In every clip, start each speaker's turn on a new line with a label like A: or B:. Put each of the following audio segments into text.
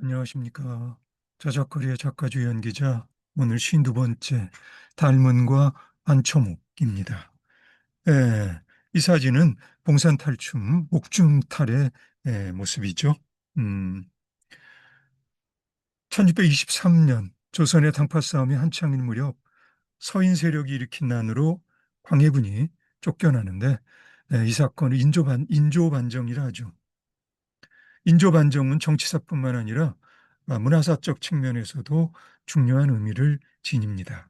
A: 안녕하십니까. 저작거리의 작가주 연기자, 오늘 52번째 달문과 안초목입니다. 예, 이 사진은 봉산탈춤 목중탈의 모습이죠. 음, 1623년 조선의 당파 싸움이 한창인 무렵 서인 세력이 일으킨 난으로 광해군이 쫓겨나는데, 이 사건을 인조반정이라 하죠. 인조반정은 정치사뿐만 아니라 문화사적 측면에서도 중요한 의미를 지닙니다.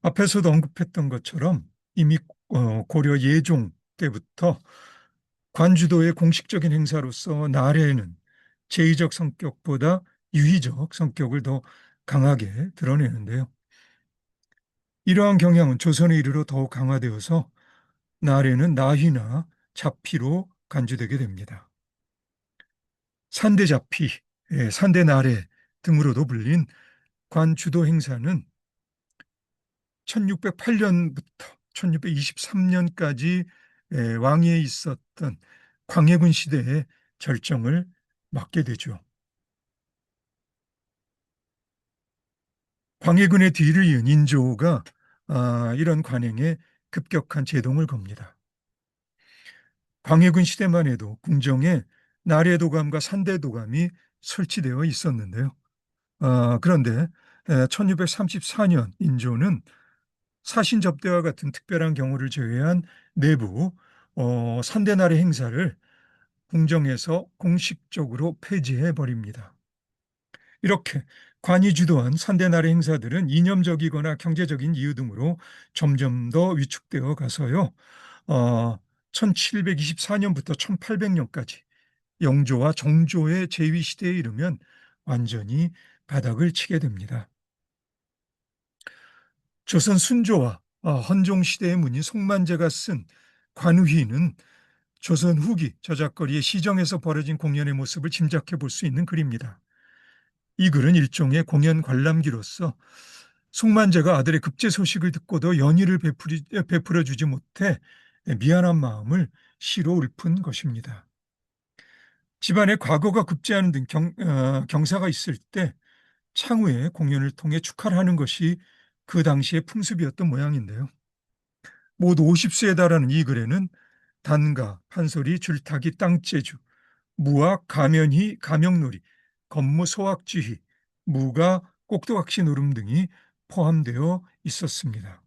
A: 앞에서도 언급했던 것처럼 이미 고려 예종 때부터 관주도의 공식적인 행사로서 나래는 제의적 성격보다 유의적 성격을 더 강하게 드러내는데요. 이러한 경향은 조선에 이르러 더욱 강화되어서 나래는 나휘나 잡피로 간주되게 됩니다. 산대잡피, 산대나래 등으로도 불린 관주도 행사는 1608년부터 1623년까지 왕위에 있었던 광해군 시대의 절정을 맞게 되죠. 광해군의 뒤를 이은 인조가 이런 관행에 급격한 제동을 겁니다. 광해군 시대만 해도 궁정에 나래도감과 산대도감이 설치되어 있었는데요. 그런데 1634년 인조는 사신접대와 같은 특별한 경우를 제외한 내부 산대나래 행사를 궁정에서 공식적으로 폐지해 버립니다. 이렇게 관이 주도한 산대나래 행사들은 이념적이거나 경제적인 이유 등으로 점점 더 위축되어 가서요. 1724년부터 1800년까지 영조와 정조의 제위 시대에 이르면 완전히 바닥을 치게 됩니다. 조선 순조와 헌종 시대의 문인 송만제가 쓴 관휘는 조선 후기 저작거리의 시정에서 벌어진 공연의 모습을 짐작해 볼 수 있는 글입니다. 이 글은 일종의 공연 관람기로서 송만제가 아들의 급제 소식을 듣고도 연희를 베풀어 주지 못해 미안한 마음을 시로 읊은 것입니다. 집안에 과거가 급제하는 등 경사가 있을 때 창후에 공연을 통해 축하를 하는 것이 그 당시의 풍습이었던 모양인데요. 모두 50세에 달하는 이 글에는 단가, 판소리, 줄타기, 땅재주, 무학, 가면희, 가명놀이, 건무, 소학쥐희, 무가, 꼭두각시 노름 등이 포함되어 있었습니다.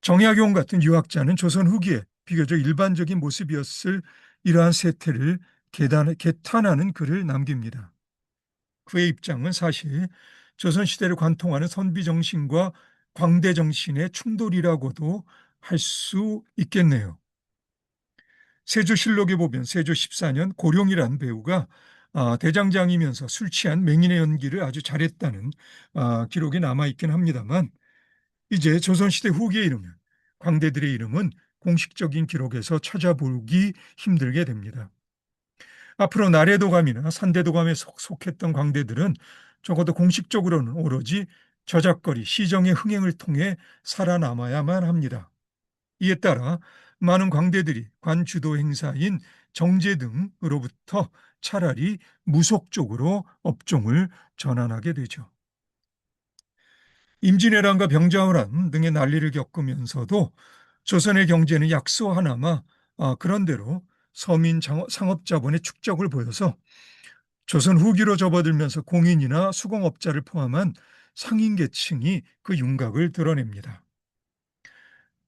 A: 정약용 같은 유학자는 조선 후기에 비교적 일반적인 모습이었을 이러한 세태를 개탄하는 글을 남깁니다. 그의 입장은 사실 조선시대를 관통하는 선비정신과 광대정신의 충돌이라고도 할 수 있겠네요. 세조실록에 보면 세조 14년 고룡이라는 배우가 대장장이면서 술 취한 맹인의 연기를 아주 잘했다는 기록이 남아있긴 합니다만, 이제 조선시대 후기에 이르면 광대들의 이름은 공식적인 기록에서 찾아보기 힘들게 됩니다. 앞으로 나래도감이나 산대도감에 속했던 광대들은 적어도 공식적으로는 오로지 저작거리, 시정의 흥행을 통해 살아남아야만 합니다. 이에 따라 많은 광대들이 관주도 행사인 정제 등으로부터 차라리 무속적으로 업종을 전환하게 되죠. 임진왜란과 병자호란 등의 난리를 겪으면서도 조선의 경제는 약소하나마 그런대로 서민 상업자본의 축적을 보여서 조선 후기로 접어들면서 공인이나 수공업자를 포함한 상인 계층이 그 윤곽을 드러냅니다.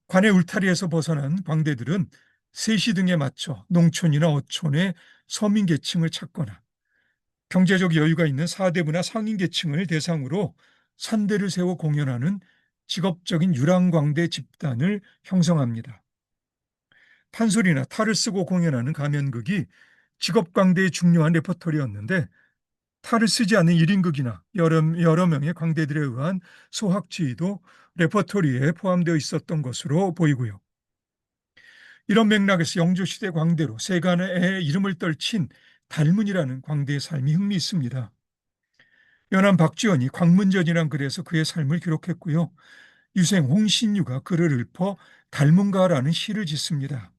A: 관의 울타리에서 벗어난 광대들은 세시 등에 맞춰 농촌이나 어촌의 서민 계층을 찾거나 경제적 여유가 있는 사대부나 상인 계층을 대상으로 산대를 세워 공연하는 직업적인 유랑광대 집단을 형성합니다. 판소리나 탈을 쓰고 공연하는 가면극이 직업광대의 중요한 레퍼토리였는데, 탈을 쓰지 않는 1인극이나 여러 명의 광대들에 의한 소학지휘도 레퍼토리에 포함되어 있었던 것으로 보이고요. 이런 맥락에서 영조시대 광대로 세간의 이름을 떨친 달문이라는 광대의 삶이 흥미있습니다. 연안 박지원이 광문전이란 글에서 그의 삶을 기록했고요. 유생 홍신유가 그를 읊어 달문가라는 시를 짓습니다.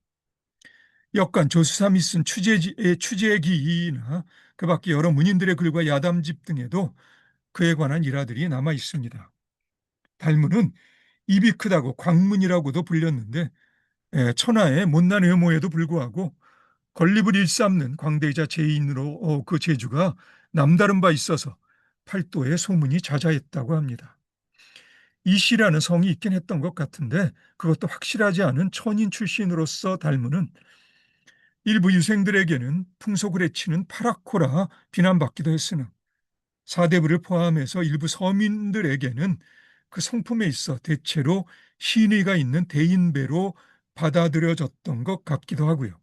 A: 역간 조수삼이 쓴 취재기나 그 밖에 여러 문인들의 글과 야담집 등에도 그에 관한 일화들이 남아 있습니다. 달문은 입이 크다고 광문이라고도 불렸는데 천하의 못난 외모에도 불구하고 건립을 일삼는 광대자 제인으로 그 재주가 남다른 바 있어서 팔도에 소문이 자자했다고 합니다. 이씨라는 성이 있긴 했던 것 같은데 그것도 확실하지 않은 천인 출신으로서 달문은 일부 유생들에게는 풍속을 해치는 파라코라 비난받기도 했으나 사대부를 포함해서 일부 서민들에게는 그 성품에 있어 대체로 신의가 있는 대인배로 받아들여졌던 것 같기도 하고요.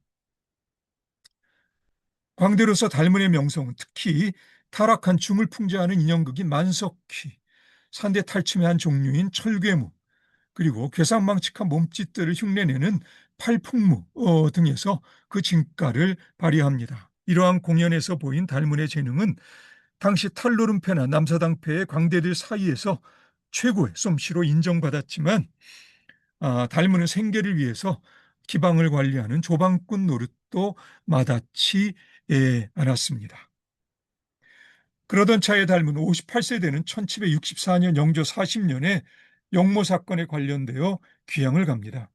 A: 광대로서 달문의 명성은 특히 타락한 춤을 풍자하는 인형극인 만석희, 산대 탈춤의 한 종류인 철괴무, 그리고 괴상망측한 몸짓들을 흉내내는 팔풍무 등에서 그 진가를 발휘합니다. 이러한 공연에서 보인 달문의 재능은 당시 탈노름패나 남사당패의 광대들 사이에서 최고의 솜씨로 인정받았지만 달문은 생계를 위해서 기방을 관리하는 조방꾼 노릇도 마다치 않았습니다. 그러던 차에 닮은 58세 되는 1764년 영조 40년에 영모 사건에 관련되어 귀향을 갑니다.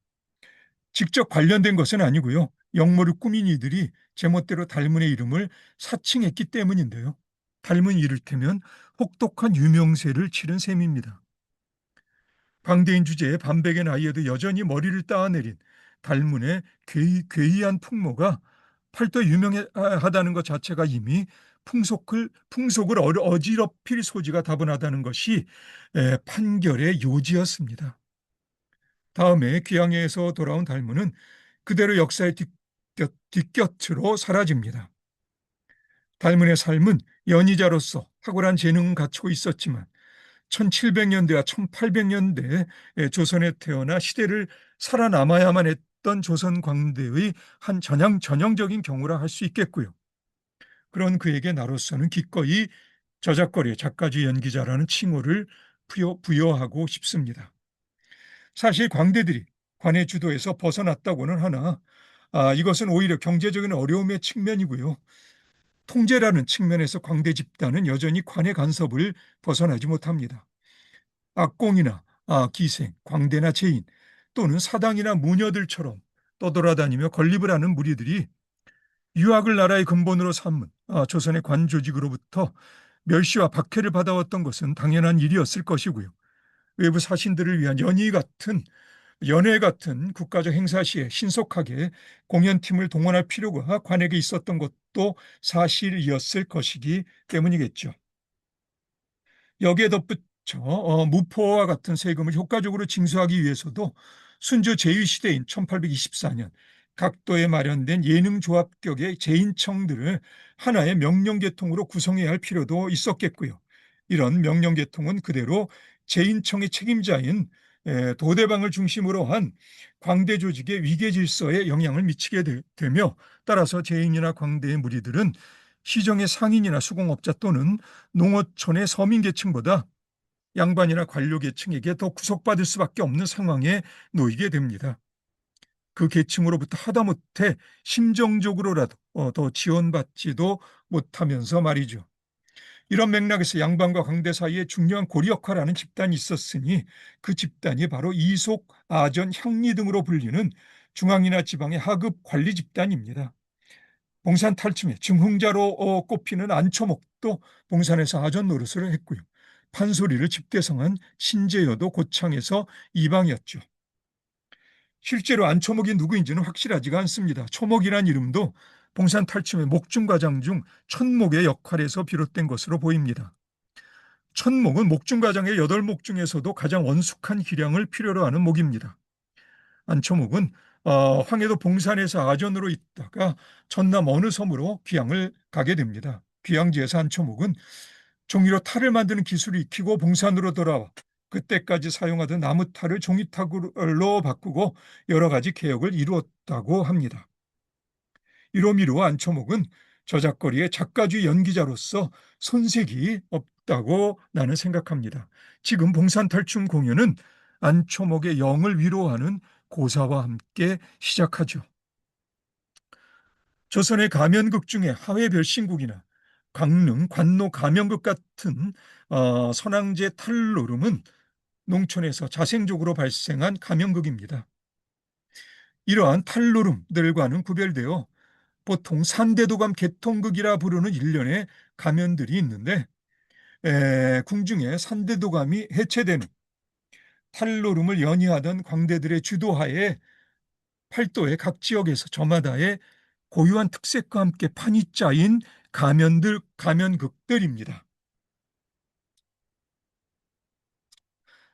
A: 직접 관련된 것은 아니고요. 영모를 꾸민 이들이 제멋대로 달문의 이름을 사칭했기 때문인데요. 닮은 이를테면 혹독한 유명세를 치른 셈입니다. 광대인 주제에 반백의 나이에도 여전히 머리를 따내린 달문의 괴이한 풍모가 팔도에 유명하다는 것 자체가 이미 풍속을 어지럽힐 소지가 다분하다는 것이 판결의 요지였습니다. 다음에 귀양에서 돌아온 달문은 그대로 역사의 뒷곁으로 사라집니다. 달문의 삶은 연희자로서 탁월한 재능은 갖추고 있었지만 1700년대와 1800년대 조선에 태어나 시대를 살아남아야만 했던 조선 광대의 한 전형적인 경우라 할 수 있겠고요. 그런 그에게 나로서는 기꺼이 저작거리의 작가주 연기자라는 칭호를 부여하고 싶습니다. 사실 광대들이 관의 주도에서 벗어났다고는 하나 이것은 오히려 경제적인 어려움의 측면이고요. 통제라는 측면에서 광대 집단은 여전히 관의 간섭을 벗어나지 못합니다. 악공이나 기생, 광대나 제인 또는 사당이나 무녀들처럼 떠돌아다니며 건립을 하는 무리들이 유학을 나라의 근본으로 삼은 조선의 관 조직으로부터 멸시와 박해를 받아왔던 것은 당연한 일이었을 것이고요. 외부 사신들을 위한 연회 같은 국가적 행사 시에 신속하게 공연팀을 동원할 필요가 관에게 있었던 것도 사실이었을 것이기 때문이겠죠. 여기에 덧붙여 무포와 같은 세금을 효과적으로 징수하기 위해서도 순조 제위시대인 1824년 각도에 마련된 예능조합격의 제인청들을 하나의 명령계통으로 구성해야 할 필요도 있었겠고요. 이런 명령계통은 그대로 제인청의 책임자인 도대방을 중심으로 한 광대 조직의 위계질서에 영향을 미치게 되며 따라서 제인이나 광대의 무리들은 시정의 상인이나 수공업자 또는 농어촌의 서민계층보다 양반이나 관료계층에게 더 구속받을 수밖에 없는 상황에 놓이게 됩니다. 그 계층으로부터 하다못해 심정적으로라도 더 지원받지도 못하면서 말이죠. 이런 맥락에서 양반과 광대 사이에 중요한 고리 역할을 하는 집단이 있었으니 그 집단이 바로 이속, 아전, 향리 등으로 불리는 중앙이나 지방의 하급 관리 집단입니다. 봉산 탈춤의 증흥자로 꼽히는 안초목도 봉산에서 아전 노릇을 했고요. 판소리를 집대성한 신재여도 고창에서 이방이었죠. 실제로 안초목이 누구인지는 확실하지가 않습니다. 초목이란 이름도 봉산 탈춤의 목중과장 중 천목의 역할에서 비롯된 것으로 보입니다. 천목은 목중과장의 8목 중에서도 가장 원숙한 기량을 필요로 하는 목입니다. 안초목은 황해도 봉산에서 아전으로 있다가 전남 어느 섬으로 귀향을 가게 됩니다. 귀향지에서 안초목은 종이로 탈을 만드는 기술을 익히고 봉산으로 돌아와 그때까지 사용하던 나무 탈을 종이탈로 바꾸고 여러 가지 개혁을 이루었다고 합니다. 이로미로 안초목은 저작거리의 작가주의 연기자로서 손색이 없다고 나는 생각합니다. 지금 봉산탈춤 공연은 안초목의 영을 위로하는 고사와 함께 시작하죠. 조선의 가면극 중에 하회별신국이나 강릉, 관노 가면극 같은 선왕제 탈노름은 농촌에서 자생적으로 발생한 가면극입니다. 이러한 탈노름들과는 구별되어 보통 산대도감 개통극이라 부르는 일련의 가면들이 있는데 궁중에 산대도감이 해체된 후 탈노름을 연이하던 광대들의 주도하에 팔도의 각 지역에서 저마다의 고유한 특색과 함께 판이 짜인 가면극들입니다.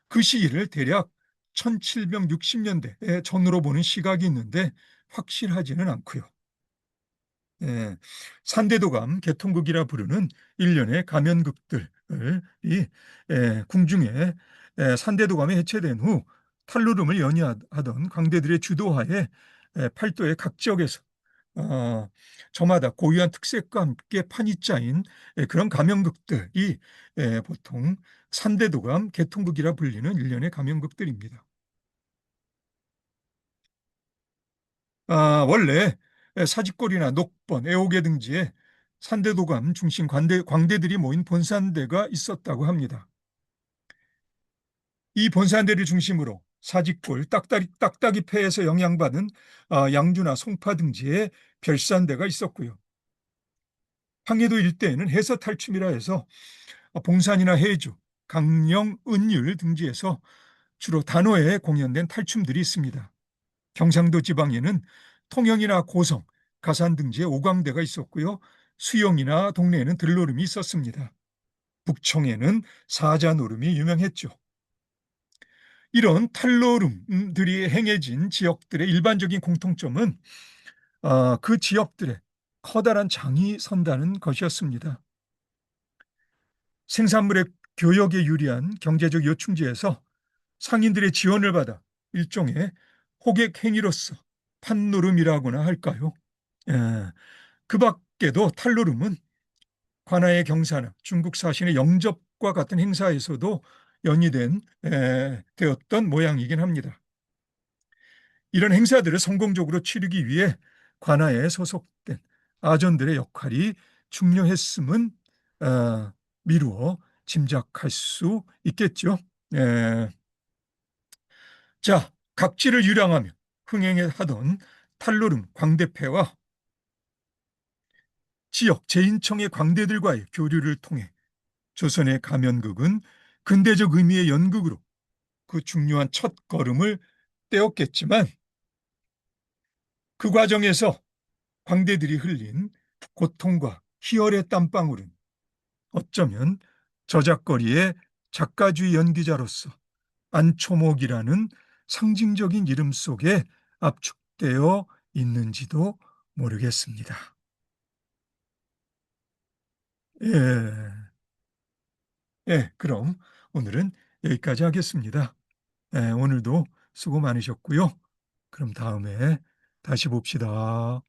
A: 그 시기를 대략 1760년대에 전으로 보는 시각이 있는데 확실하지는 않고요. 예, 산대도감 개통극이라 부르는 일련의 가면극들이 궁중에 산대도감이 해체된 후 탈노름을 연이하던 광대들의 주도하에 팔도의 각 지역에서 어, 저마다 고유한 특색과 함께 판이 짜인 그런 가면극들이 보통 산대도감 개통극이라 불리는 일련의 가면극들입니다. 원래 사직골이나 녹번, 애호계 등지에 산대도감 중심 광대들이 모인 본산대가 있었다고 합니다. 이 본산대를 중심으로 사직골, 딱따기패에서 영향받은 양주나 송파 등지에 별산대가 있었고요. 황해도 일대에는 해서탈춤이라 해서 봉산이나 해주, 강령, 은율 등지에서 주로 단호에 공연된 탈춤들이 있습니다. 경상도 지방에는 통영이나 고성, 가산 등지에 오광대가 있었고요. 수영이나 동네에는 들노름이 있었습니다. 북청에는 사자노름이 유명했죠. 이런 탈노름들이 행해진 지역들의 일반적인 공통점은 그 지역들에 커다란 장이 선다는 것이었습니다. 생산물의 교역에 유리한 경제적 요충지에서 상인들의 지원을 받아 일종의 호객 행위로서 판노름이라고나 할까요? 예, 그 밖에도 탈노름은 관아의 경사나 중국 사신의 영접과 같은 행사에서도 연이된 되었던 모양이긴 합니다. 이런 행사들을 성공적으로 치르기 위해 관아에 소속된 아전들의 역할이 중요했음은 미루어 짐작할 수 있겠죠. 예. 자, 각지를 유랑하며 흥행하던 탈노름 광대패와 지역 제인청의 광대들과의 교류를 통해 조선의 가면극은 근대적 의미의 연극으로 그 중요한 첫 걸음을 떼었겠지만 그 과정에서 광대들이 흘린 고통과 희열의 땀방울은 어쩌면 저작거리의 작가주의 연기자로서 안초목이라는 상징적인 이름 속에 압축되어 있는지도 모르겠습니다. 예, 그럼 오늘은 여기까지 하겠습니다. 오늘도 수고 많으셨고요. 그럼 다음에 다시 봅시다.